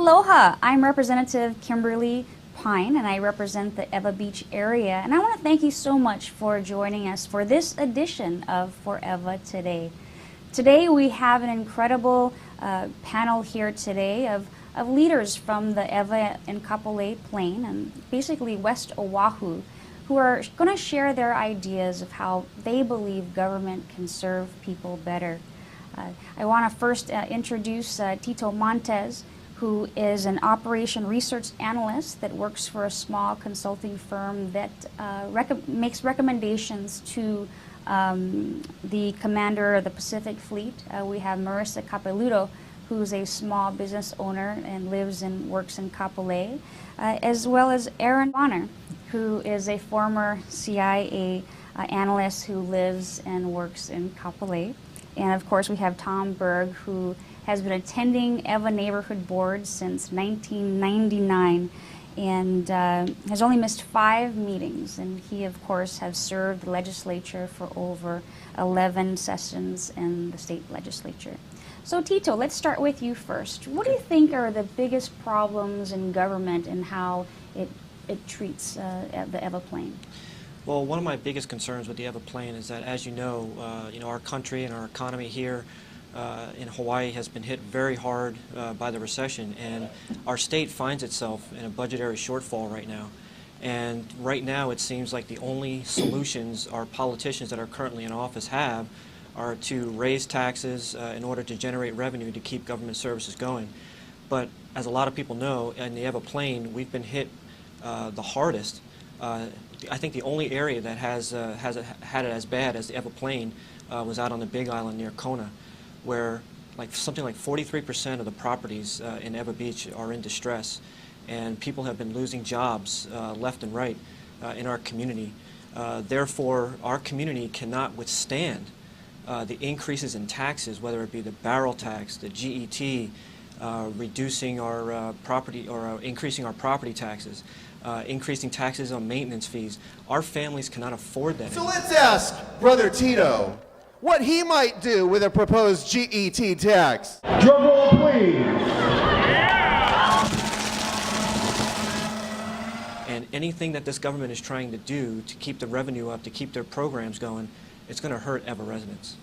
Aloha, I'm Representative Kym Pine and I represent the Ewa Beach area, and I want to thank you so much for joining us for this edition of For Ewa Today. Today we have an incredible panel here today of leaders from the Ewa and Kapolei Plain and basically West Oahu, who are going to share their ideas of how they believe government can serve people better. I want to first introduce Tito Montes, who is an operation research analyst that works for a small consulting firm that makes recommendations to the commander of the Pacific Fleet. We have Marissa Capelouto, who's a small business owner and lives and works in Kapolei, as well as Aaron Bonar, who is a former CIA analyst who lives and works in Kapolei. And of course we have Tom Berg, who has been attending Ewa Neighborhood Board since 1999 and has only missed 5 meetings. And he, of course, has served the legislature for over 11 sessions in the state legislature. So Tito, let's start with you first. What do you think are the biggest problems in government and how it treats the Ewa Plain? Well, one of my biggest concerns with the Ewa Plain is that, as you know, our country and our economy here in Hawaii has been hit very hard by the recession, and our state finds itself in a budgetary shortfall right now. And right now it seems like the only solutions our politicians that are currently in office have are to raise taxes in order to generate revenue to keep government services going. But as a lot of people know, in the Ewa Plain, we've been hit the hardest. I think the only area that has had it as bad as the Ewa Plain was out on the Big Island near Kona, where something like 43% of the properties in Ewa Beach are in distress, and people have been losing jobs left and right in our community. Therefore, our community cannot withstand the increases in taxes, whether it be the barrel tax, the GET, reducing our property or increasing our property taxes, increasing taxes on maintenance fees. Our families cannot afford that. So let's ask Brother Tito what he might do with a proposed GET tax. Drum roll, please. And anything that this government is trying to do to keep the revenue up, to keep their programs going, it's going to hurt Ewa residents.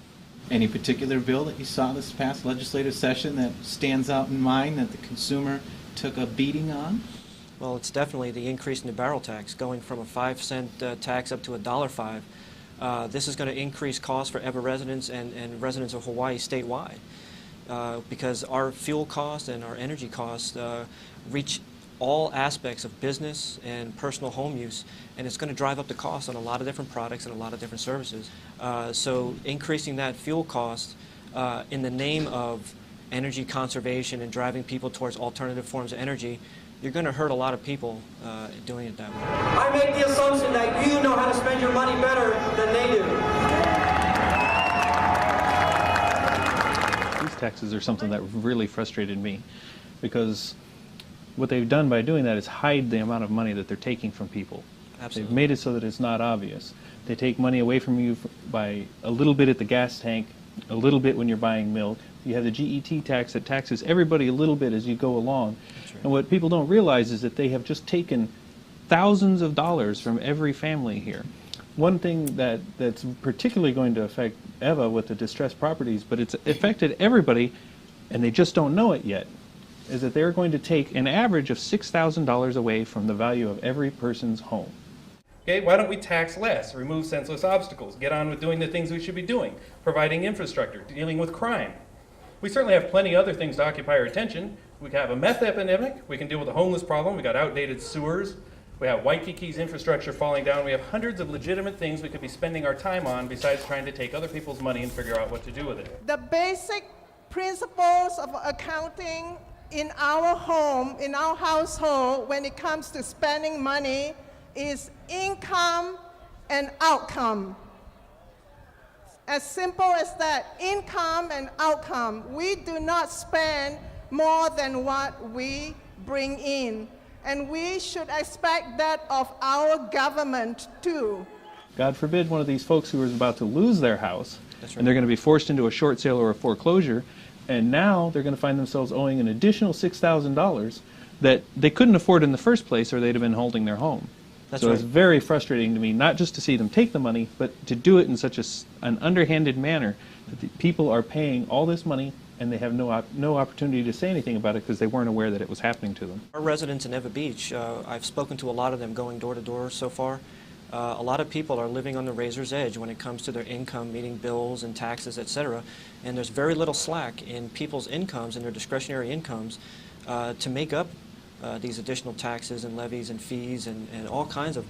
Any particular bill that you saw this past legislative session that stands out in mind that the consumer took a beating on? Well, it's definitely the increase in the barrel tax, going from a 5-cent tax up to $1.05. This is going to increase costs for Ewa residents and residents of Hawaii statewide because our fuel costs and our energy costs reach all aspects of business and personal home use, and it's going to drive up the cost on a lot of different products and a lot of different services. So increasing that fuel cost in the name of energy conservation and driving people towards alternative forms of energy, you're going to hurt a lot of people doing it that way. I make the assumption that you know how to spend your money better than they do. These taxes are something that really frustrated me, because what they've done by doing that is hide the amount of money that they're taking from people. Absolutely. They've made it so that it's not obvious. They take money away from you by a little bit at the gas tank, a little bit when you're buying milk. You have the GET tax that taxes everybody a little bit as you go along. Right. And what people don't realize is that they have just taken thousands of dollars from every family here. One thing that's particularly going to affect Ewa with the distressed properties, but it's affected everybody, and they just don't know it yet, is that they're going to take an average of $6,000 away from the value of every person's home. Okay, why don't we tax less, remove senseless obstacles, get on with doing the things we should be doing, providing infrastructure, dealing with crime. We certainly have plenty of other things to occupy our attention. We can have a meth epidemic, we can deal with the homeless problem, we got outdated sewers, we have Waikiki's infrastructure falling down, we have hundreds of legitimate things we could be spending our time on besides trying to take other people's money and figure out what to do with it. The basic principles of accounting in our home, in our household, when it comes to spending money, is income and outcome. As simple as that, income and outcome. We do not spend more than what we bring in, and we should expect that of our government too. God forbid one of these folks who is about to lose their house, That's right. and they're going to be forced into a short sale or a foreclosure, And now they're going to find themselves owing an additional $6,000 that they couldn't afford in the first place, or they'd have been holding their home. That's so right. It's very frustrating to me, not just to see them take the money, but to do it in such an underhanded manner that the people are paying all this money and they have no opportunity to say anything about it because they weren't aware that it was happening to them. Our residents in Eva Beach, I've spoken to a lot of them going door to door so far. A lot of people are living on the razor's edge when it comes to their income, meeting bills and taxes, etc. And there's very little slack in people's incomes and their discretionary incomes to make up these additional taxes and levies and fees and all kinds of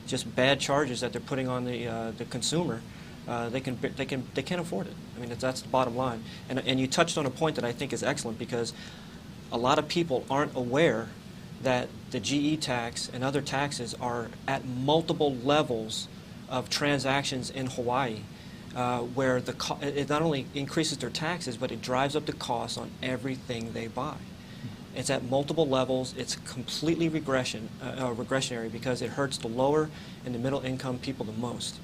just bad charges that they're putting on the consumer. They can't afford it. I mean, that's the bottom line. And you touched on a point that I think is excellent, because a lot of people aren't aware that the GE tax and other taxes are at multiple levels of transactions in Hawaii, where it not only increases their taxes, but it drives up the cost on everything they buy. It's at multiple levels. It's completely regressionary, because it hurts the lower and the middle income people the most.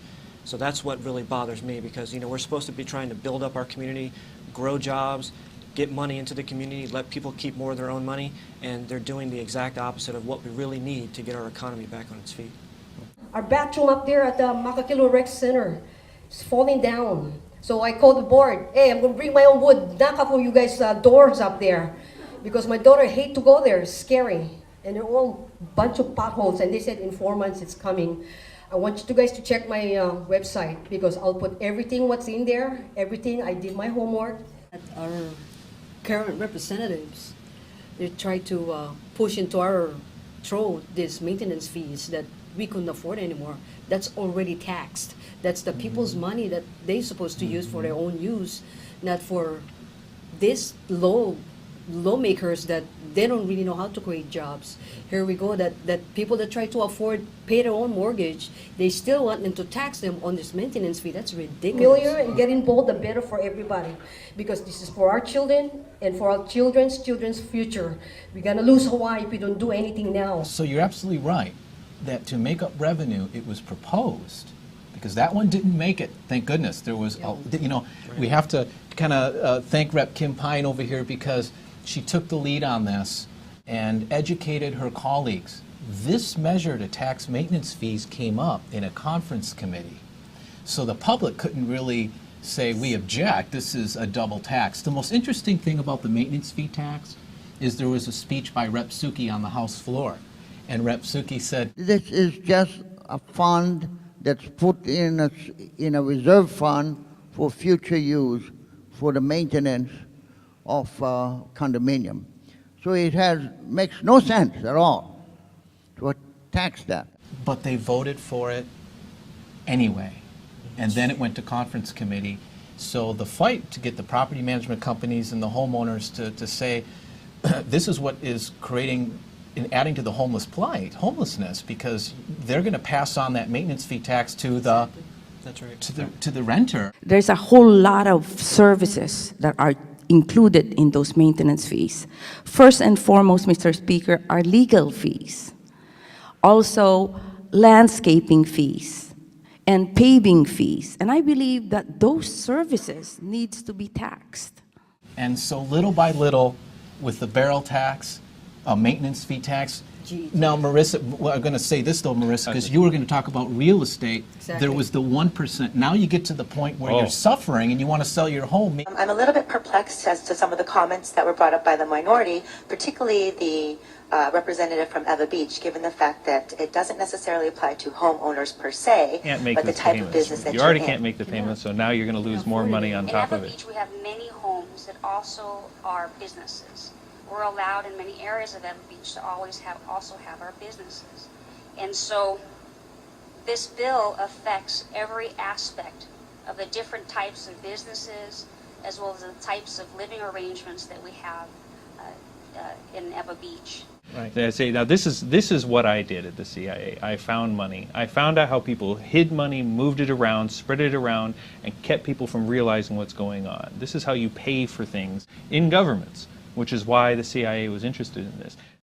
So that's what really bothers me, because we're supposed to be trying to build up our community, grow jobs, get money into the community, let people keep more of their own money, and they're doing the exact opposite of what we really need to get our economy back on its feet. Our bathroom up there at the Makakilo Rec Center is falling down. So I called the board. Hey, I'm going to bring my own wood. Knock up for you guys' doors up there. Because my daughter hates to go there. It's scary. And they're all a bunch of potholes. And they said in 4 months it's coming. I want you guys to check my website, because I'll put everything what's in there, everything. I did my homework. Our current representatives, they try to push into our throat these maintenance fees that we couldn't afford anymore. That's already taxed. That's the people's money that they're supposed to use for their own use, not for these lawmakers that they don't really know how to create jobs. Here we go, that people that try to afford, pay their own mortgage, they still want them to tax them on this maintenance fee. That's ridiculous. Familiar and get involved, the better for everybody, because this is for our children and for our children's future. We're gonna lose Hawaii if we don't do anything now. So you're absolutely right that to make up revenue, it was proposed, because that one didn't make it. Thank goodness. There was, we have to kind of thank Rep. Kym Pine over here, because she took the lead on this and educated her colleagues. This measure to tax maintenance fees came up in a conference committee. So the public couldn't really say, we object, this is a double tax. The most interesting thing about the maintenance fee tax is there was a speech by Rep. Suki on the House floor. And Rep. Suki said, this is just a fund that's put in a reserve fund for future use for the maintenance of condominium. So it makes no sense at all to tax that. but they voted for it anyway. And then it went to conference committee. So the fight to get the property management companies and the homeowners to say, this is what is creating and adding to the homelessness, because they're going to pass on that maintenance fee tax to the That's right. to the renter. There's a whole lot of services that are included in those maintenance fees. First and foremost, Mr. Speaker, are legal fees. Also, landscaping fees and paving fees. And I believe that those services needs to be taxed. And so little by little, with the barrel tax, a maintenance fee tax. Now, Marissa, well, I'm going to say this though, Marissa, because you were going to talk about real estate. Exactly. There was the 1%. Now you get to the point where you're suffering and you want to sell your home. I'm a little bit perplexed as to some of the comments that were brought up by the minority, particularly the representative from Eva Beach, given the fact that it doesn't necessarily apply to homeowners per se, but the type of business that you already can't make the payments, so now you're going to lose more money on top of it. In Eva Beach, we have many homes that also are businesses. We're allowed in many areas of Eva Beach to also have our businesses. And so this bill affects every aspect of the different types of businesses as well as the types of living arrangements that we have in Eva Beach. Right. I say, now this is what I did at the CIA. I found money. I found out how people hid money, moved it around, spread it around, and kept people from realizing what's going on. This is how you pay for things in governments, which is why the CIA was interested in this.